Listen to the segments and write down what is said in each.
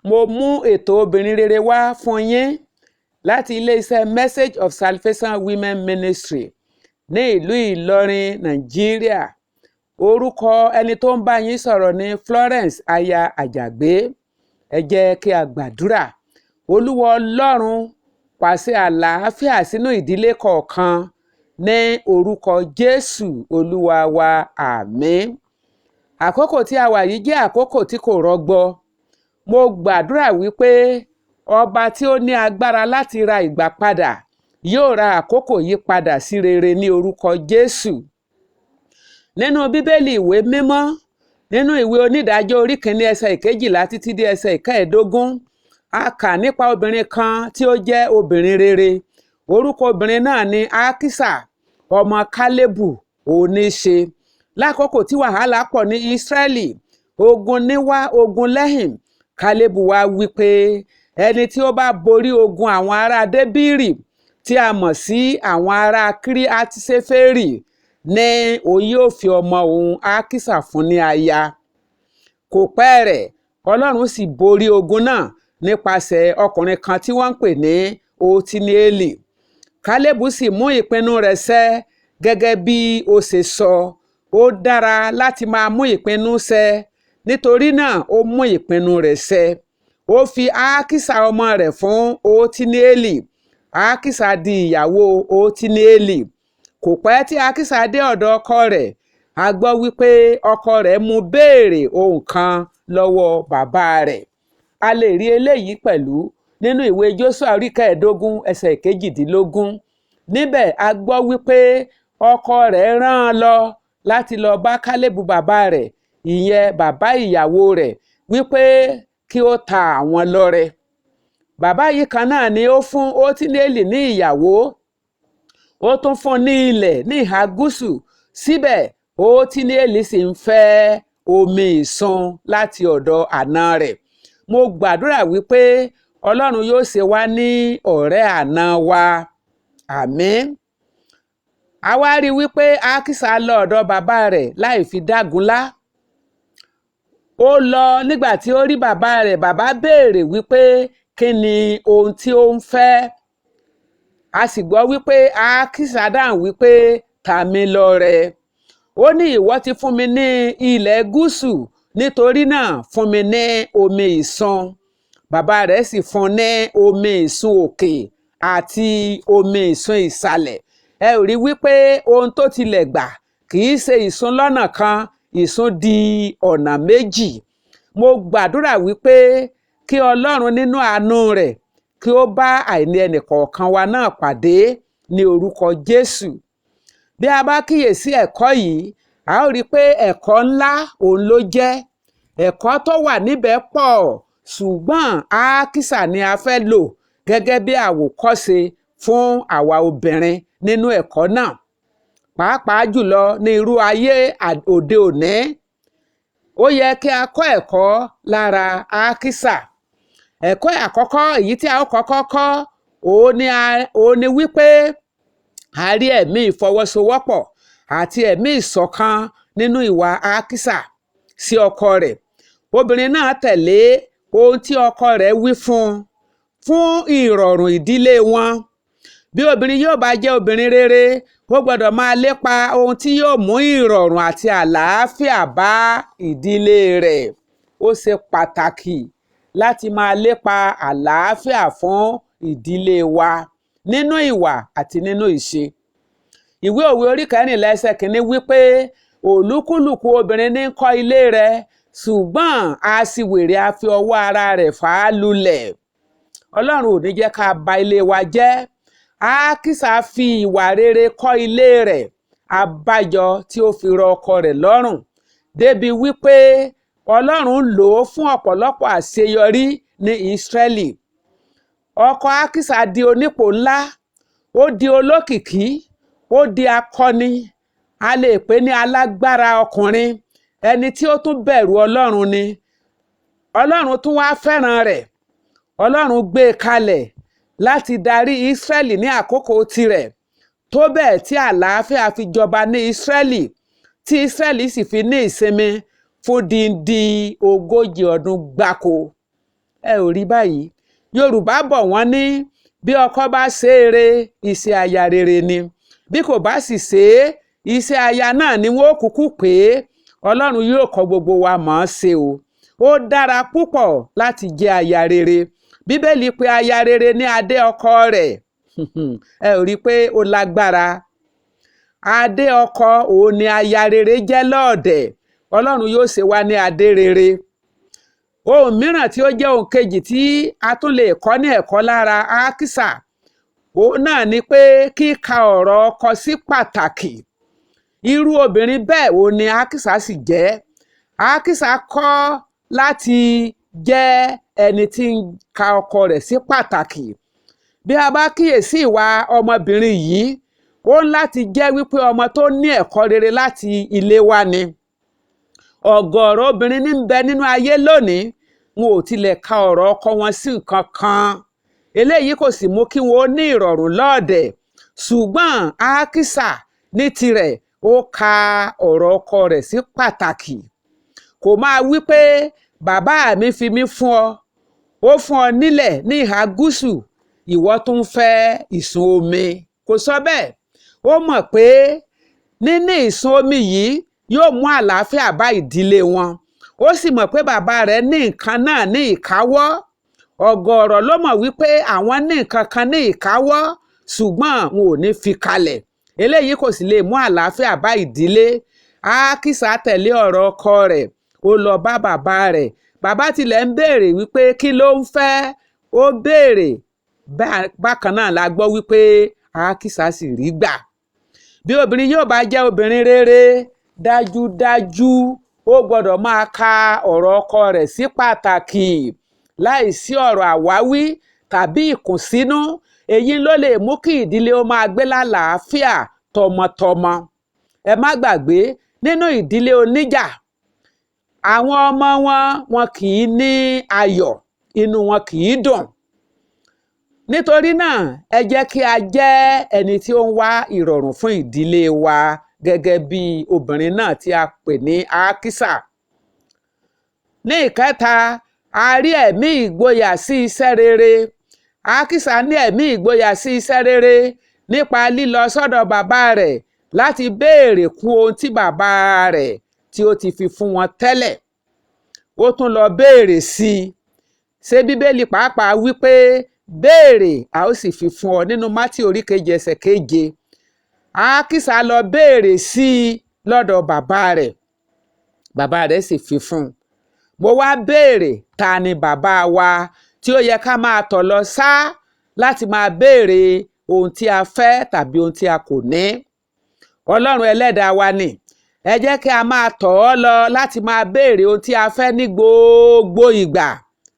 mo mú ètò obìnrin rere wá fún yín láti ilé-iṣẹ́ Message of Salvation Women Ministry ní ìlú Ìlọrin, Nàìjíríà. Orúkọ ẹni tó ń bá yín sọ̀rọ̀ ní Florence aya Àjàgbé. Ẹ jẹ́ kí a gbàdúrà. Olúwa Ọlọ́run, pàṣẹ àlàáfíà sínú ìdílé kọ̀ọ̀kan ní orúkọ Jésù Olúwa wa, àmín. Àkókò tí a wà yìí jẹ́ àkókò tí kò rọgbọ. Mo gbàdúrà wípé ọba tí ó ní agbára láti ra ìgbà padà yóò ra àkókò yìí padà sí rere ní orúkọ Jésù. Nínú Bíbélì ìwé mímọ́, nínú ìwé Onídàájọ́ orí 1 ẹsẹ̀ 12 títí dé ẹsẹ̀ 15, a kà nípa obìnrin kan tí ó jẹ́ obìnrin rere. Orúkọ obìnrin náà ni Akisa, ọmọ Kálébù oníṣe. Lákòókò tí wàhálà pọ̀ ní Ísírẹ́lì, ogun níwá ogun lẹ́yìn, Kálébù wá wípé ẹni tí ó bá borí ogun àwọn ará Débírì tí a mọ̀ sí àwọn ará Kíríátì-séférì ní òun yóò fi ọmọ òun Akisa fún ní aya. Kò pẹ́ rẹ̀, Ọlọ́run sì borí ogun náà nípasẹ̀ ọkùnrin kan tí wọ́n ń pè ní Otinieli. Kálébù sì mú ìpinnu rẹ̀ ṣẹ gẹ́gẹ́ bí ó ṣe sọ. Ó dára láti máa mú ìpinnu ṣẹ, nítorí náà ó mú ìpinnu rẹ̀ ṣẹ. Ó fi Akisa ọmọ rẹ̀ fún Otinieli. Akisa di ìyàwó Otinieli. Kò pẹ́ tí Akisa dé ọ̀dọ̀ ọkọ rẹ̀, a gbọ́ wípé ọkọ rẹ̀ mú béèrè ohun kan lọ́wọ́ bàbá rẹ̀. A lè rí eléyìí pẹ̀lú nínú ìwé Jóṣúà orí 15 ẹsẹ̀ 18. Níbẹ̀ a gbọ́ wípé ọkọ rẹ̀ rán an lọ láti lọ bá Kálébù bàbá rẹ̀, ìyẹn bàbá ìyàwó rẹ̀, wípé kí ó ta àwọn lọ́rẹ. Bàbá yìí kan náà ni ó fún Otinieli ní ìyàwó. Ó tún fún ní ilẹ̀ ní ìhà gúúsù. Síbẹ̀ Otinieli sì ń fẹ́ omi ìsun láti ọ̀dọ̀ àna rẹ̀. Mo gbàdúrà wípé Ọlọ́run yóò ṣe wá ní ọ̀rẹ́ àna wa, àmín. A wá rí wípé Akisa lọ ọ̀dọ̀ bàbá rẹ̀ láì fi dágunlá. Ó lọ nígbà tí ó rí bàbá rẹ̀, bàbá béèrè wípé kí ni ohun tí ó ń fẹ́. A sì gbọ́ wípé Akisa dáhùn wípé ta mi lọ́rẹ. Ó ní ìwọ ti fún mi ní ilẹ̀ gúúsù, nítorí náà fún mi ní omi ìsun. Bàbá rẹ̀ sì fún ní omi ìsun òkè àti omi ìsun ìsàlẹ̀. Ẹ ò rí wípé ohun tó tilẹ̀ gbà kì í ṣe ìsun lọ́nà kan, ìsun di ọ̀nà méjì. Mo gbàdúrà wípé kí Ọlọ́run nínú àánú rẹ̀ kí ó bá àìní ẹnìkọ̀ọ̀kan wa náà pàdé ní orúkọ Jésù. Bí a bá kíyèsí ẹ̀kọ́ yìí, a ó rí pé ẹ̀kọ́ ńlá òun ló jẹ́. Ẹ̀kọ́ tó wà níbẹ̀ pọ̀, ṣùgbọ́n Akisa ni a fẹ́ lò gẹ́gẹ́ bí àwòkọ́ṣe fún àwa obìnrin nínú ẹ̀kọ́ náà. Pàápàá jùlọ ní irú ayé òde òní, ó yẹ kí a kọ́ ẹ̀kọ́ lára Akisa. Ẹ̀kọ́ àkọ́kọ́ èyí tí a ó kọ́kọ́ kọ́ òun ni wípé a rí ẹ̀mí ìfọwọ́sowọ́pọ̀ àti ẹ̀mí ìṣọ̀kan nínú ìwà Akisa sí ọkọ rẹ̀. Obìnrin náà tẹ̀lé ohun tí ọkọ rẹ̀ wí fún ìrọ̀rùn ìdílé wọn. Bí obìnrin yóò bá jẹ́ obìnrin rere, ó gbọ́dọ̀ máa lépa ohun tí yóò mú ìrọ̀rùn àti àlàáfíà bá ìdílé rẹ̀. Ó ṣe pàtàkì láti máa lépa àlàáfíà fún ìdílé wa nínú ìwà àti nínú ìṣe. Ìwé Òwe orí 14 ẹsẹ̀ 1 wípé olúkúlùkù obìnrin ní kọ́ ilé rẹ̀, ṣùgbọ́n aṣiwèrè a fi ọwọ́ ara rẹ̀ fà á lulẹ̀. Ọlọ́run ò ní jẹ́ ká ba ilé wa jẹ́. Akisa fi ìwà rere kọ́ ilé rẹ̀, àbájọ tí ó fi rọ ọkọ rẹ̀ lọ́rùn, débi wípé Ọlọ́run lò ó fún ọ̀pọ̀lọpọ̀ àṣeyọrí ní Ísírẹ́lì. Ọkọ Akisa di onípò ńlá, ó di olókìkí, ó di akọni, a lè pè ní alágbára ọkùnrin, ẹni tí ó tún bẹ̀rù Ọlọ́run ni. Ọlọ́run tún wá fẹ́ràn rẹ̀. Ọlọ́run gbé e kalẹ̀ láti darí Ísírẹ́lì ní àkókò tirẹ̀, tó bẹ́ẹ̀ tí àlàáfíà fi jọba ní Ísírẹ́lì, tí Ísírẹ́lì sì fi ní ìsinmi fún díndín 40 ọdún gbáko. ẹ ò rí báyìí Yorùbá bọ̀ wọ́n ní bí ọkọ bá ṣe rere iṣẹ́ aya rere ni bí kò bá sì ṣe iṣẹ́ aya náà ni wọ́n ó kúkú pé Ọlọ́run yóò kọ́ gbogbo wa mọ̀ ọ́n ṣe o ó dára púpọ̀ láti jẹ́ aya rere Bíbélì pè aya rere ní adé ọkọ rẹ̀ ẹ ò rí pé ó lágbára adé ọkọ òun ni aya rere jẹ́ lọ́ọ̀dẹ̀ Ọlọ́run yóò ṣe wá ní adé rere ohun mìíràn tí ó jẹ́ ohun kejì tí a tún lè kọ́ ní ẹ̀kọ́ lára ákísà òun náà ni pé kíka ọ̀rọ̀ ọkọ sí pàtàkì irú obìnrin bẹ́ẹ̀ òun ni ákísà sì jẹ́ ákísà kọ́ láti jẹ́ ẹni tí ń ka ọkọ rẹ̀ sí pàtàkì bí a bá kíyèsí ìwà ọmọbìnrin yìí ó ń láti jẹ́ wípé ọmọ tó ní ẹ̀kọ́ rere láti ilé wá ni ọ̀gọ̀ọ̀rọ̀ obìnrin ní ń bẹ nínú ayé lónìí wọn ò tilẹ̀ ka ọ̀rọ̀ ọkọ wọn sí nǹkan kan eléyìí kò sì mú kí wọn ó ní ìrọ̀rùn lọ́ọ̀dẹ̀ ṣùgbọ́n ákísà ní tirẹ̀ ó ka ọ̀rọ̀ ọkọ rẹ̀ sí pàtàkì kò máa wí pé bàbá mi fi mí fún ọ ó fún ọ nílẹ̀ ní ìhà gúúsù ìwọ tún fẹ́ ìsun omi kò sọ bẹ́ẹ̀ ó mọ̀ pé níní ìsun omi yìí yóò mú àlàáfíà bá ìdílé wọn ó sì mọ̀ pé bàbá rẹ̀ ní nǹkan náà ní ìkáwọ́ ọ̀gọ̀ọ̀rọ̀ ló mọ̀ wípé àwọn ní nǹkan kan ní ìkáwọ́ ṣùgbọ́n wọn ò ní fi kalẹ̀ eléyìí kò sì lè mú àlàáfíà bá ìdílé ákísà tẹ̀lé ọ̀rọ̀ ọkọ rẹ̀ ó lọ bá bàbá rẹ̀ bàbá tilẹ̀ ń béèrè wípé kí ló ń fẹ́ ó béèrè bákan náà la gbọ́ wípé ákísà sì rí gbà bí obìnrin yóò bá jẹ́ obìnrin rere dájúdájú ó gbọ́dọ̀ máa ka ọ̀rọ̀ ọkọ rẹ̀ sí pàtàkì láìsí ọ̀rọ̀ àwáwí tàbí ìkùnsínú èyí ló lè mú kí ìdílé ó máa gbé lálàáfíà tọmọtọmọ ẹ má gbàgbé nínú ìdílé oníjà àwọn ọmọ wọn kì í ní ayọ̀ inú wọn kì í dùn nítorí náà ẹ jẹ́ kí a jẹ́ ẹni tí ó ń wá ìrọ̀rùn fún ìdílé wa gẹ́gẹ́ bí obìnrin náà tí a pè ní ákísà ní ìkẹta a rí ẹ̀mí ìgboyà sí iṣẹ́ rere ákísà ní ẹ̀mí ìgboyà sí iṣẹ́ rere nípa lílọ sọ́dọ̀ bàbá rẹ̀ láti béèrè kún ohun tí bàbá rẹ̀ tí ó ti fi fún wọn tẹ́lẹ̀ ó tún lọ béèrè sí i ṣé bíbélì pàápàá wípé béèrè a ó sì fi fún ọ nínú Mátì orí 7 ẹsẹ̀ 7 ákísà lọ béèrè sí i lọ́dọ̀ bàbá rẹ̀ sì fi fún un mo wá béèrè ta ni bàbá wa tí ó yẹ ká máa tọ̀ lọ sá láti máa béèrè ohun tí a fẹ́ tàbí ohun tí a kò ní Ọlọ́run ẹlẹ́dàá wa ni ẹ jẹ́ kí a máa tọ̀ ọ́ lọ láti máa béèrè ohun tí a fẹ́ ní gbogbo ìgbà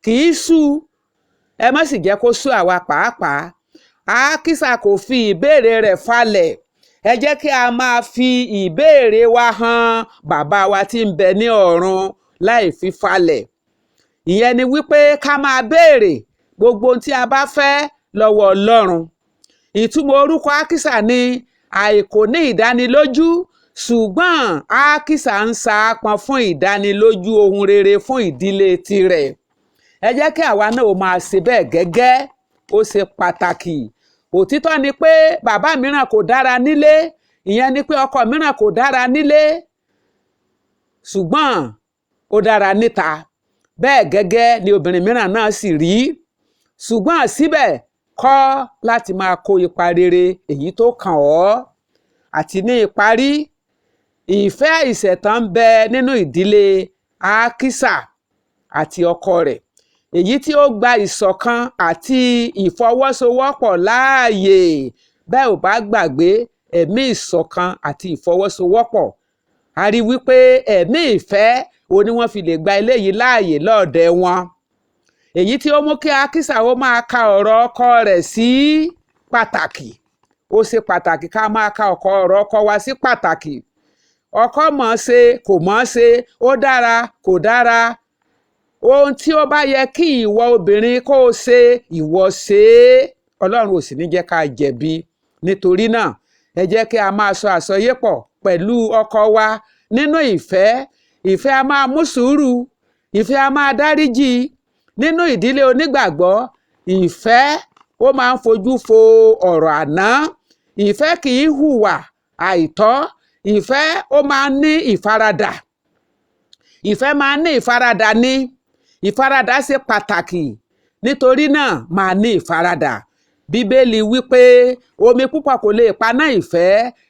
kì í sú ẹ má sì jẹ́ kó sú àwa pàápàá ákísà kò fi ìbéèrè rẹ̀ falẹ̀ ẹ jẹ́ kí a máa fi ìbéèrè wa hàn bàbá wa tí ń bẹ ní ọ̀run láì fi falẹ̀ ìyẹn ni wípé ká máa béèrè gbogbo ohun tí a bá fẹ́ lọ́wọ́ Ọlọ́run ìtumọ̀ orúkọ ákísà ni àìkò ní ìdánilójú ṣùgbọ́n ákísà ń saápọn fún ìdánilójú ohun rere fún ìdílé tirẹ̀ ẹ jẹ́ kí àwa náà ó máa ṣe bẹ́ẹ̀ gẹ́gẹ́ ó ṣe pàtàkì òtítọ́ ni pé bàbá mìíràn kò dára nílé ìyẹn ni pé ọkọ mìíràn kò dára nílé ṣùgbọ́n ó dára níta bẹ́ẹ̀ gẹ́gẹ́ ni obìnrin mìíràn náà sì rí ṣùgbọ́n síbẹ̀ kọ́ láti máa kó ipa rere èyí tó kàn ọ́ àti ní ìparí ìfẹ́ ìṣẹ̀tàn ń bẹ nínú ìdílé ákísà àti ọkọ rẹ̀ èyí tí ó gba ìṣọ̀kan àti ìfọwọ́sowọ́pọ̀ láàyè bẹ́ẹ̀ ò bá gbàgbé ẹ̀mí ìṣọ̀kan àti ìfọwọ́sowọ́pọ̀ a rí wípé ẹ̀mí ìfẹ́ òun ni wọ́n fi lè gba eléyìí láàyè lọ́ọ̀dẹ̀ wọn èyí tí ó mú kí ákísà ó máa ka ọ̀rọ̀ ọkọ rẹ̀ sí pàtàkì ó ṣe pàtàkì ká máa ka ọ̀rọ̀ ọkọ wa sí pàtàkì ọkọ mọ̀ ọ́n ṣe kò mọ̀ ọ́n ṣe ó dára kò dára ohun tí ó bá yẹ kí ìwọ obìnrin kó o ṣe ìwọ ṣe é Ọlọ́run ò sì ní jẹ́ ká jẹ̀bi nítorí náà ẹ jẹ́ kí a máa sọ àsọyépọ̀ pẹ̀lú ọkọ wa nínú ìfẹ́ a máa mú sùúrù ìfẹ́ a máa dáríjì nínú ìdílé onígbàgbọ́ ìfẹ́ ó máa ń fojú fo ọ̀rọ̀ àná. Ìfẹ́ kì í hùwà àìtọ́. Ìfẹ́ ó máa ń ní ìfaradà. Ìfẹ́ máa ń ní ìfaradà ní. Ìfaradà ṣe pàtàkì. Nítorí náà máa ní ìfaradà. Bíbélì wípé omi púpọ̀ kò lè paná ìfẹ́.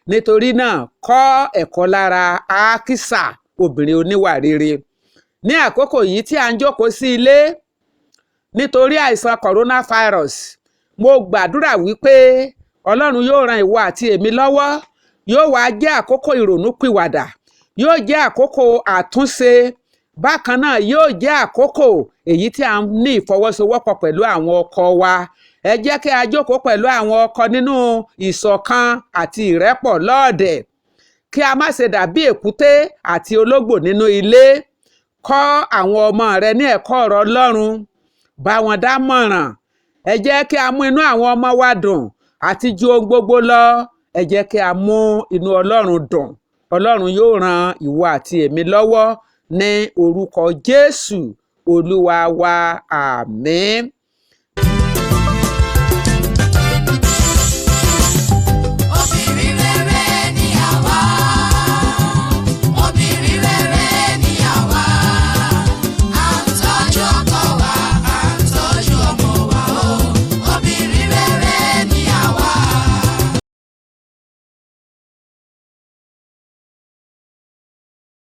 Nítorí náà kọ́ ẹ̀kọ́ lára Ákísà, obìnrin oníwà rere. Ní àkókò yìí tí a ń jókòó sí ilé nítorí àìsàn coronavirus, mo gbàdúrà wípé Ọlọ́run yóò ran ìwọ àti èmi lọ́wọ́. Yóò wá jẹ́ àkókò ìrònúpìwàdà. Yóò jẹ́ àkókò àtúnṣe. Bákan náà yóò jẹ́ àkókò èyí tí a ní ìfọwọ́sowọ́pọ̀ pẹ̀lú àwọn ọkọ wa. Ẹ jẹ́ kí a jókòó pẹ̀lú àwọn ọkọ nínú ìṣọ̀kan àti ìrẹ́pọ̀ lọ́ọ̀dẹ̀. Kí a má ṣe dàbí èkúté àti ológbò nínú ilé. Kọ́ àwọn ọmọ rẹ ní ẹ̀kọ́ ọ̀rọ̀ Ọlọ́run. Bá wọn dámọ̀ràn. Ẹ jẹ́ kí a mú inú àwọn ọmọ wa dùn àti ju ohun gbogbo lọ. Ẹ jẹ́ kí a mú inú Ọlọ́run dùn. Ọlọ́run yóò ran ìwọ àti èmi lọ́wọ́ ní orúkọ Jésù Olúwa wa. Àmín.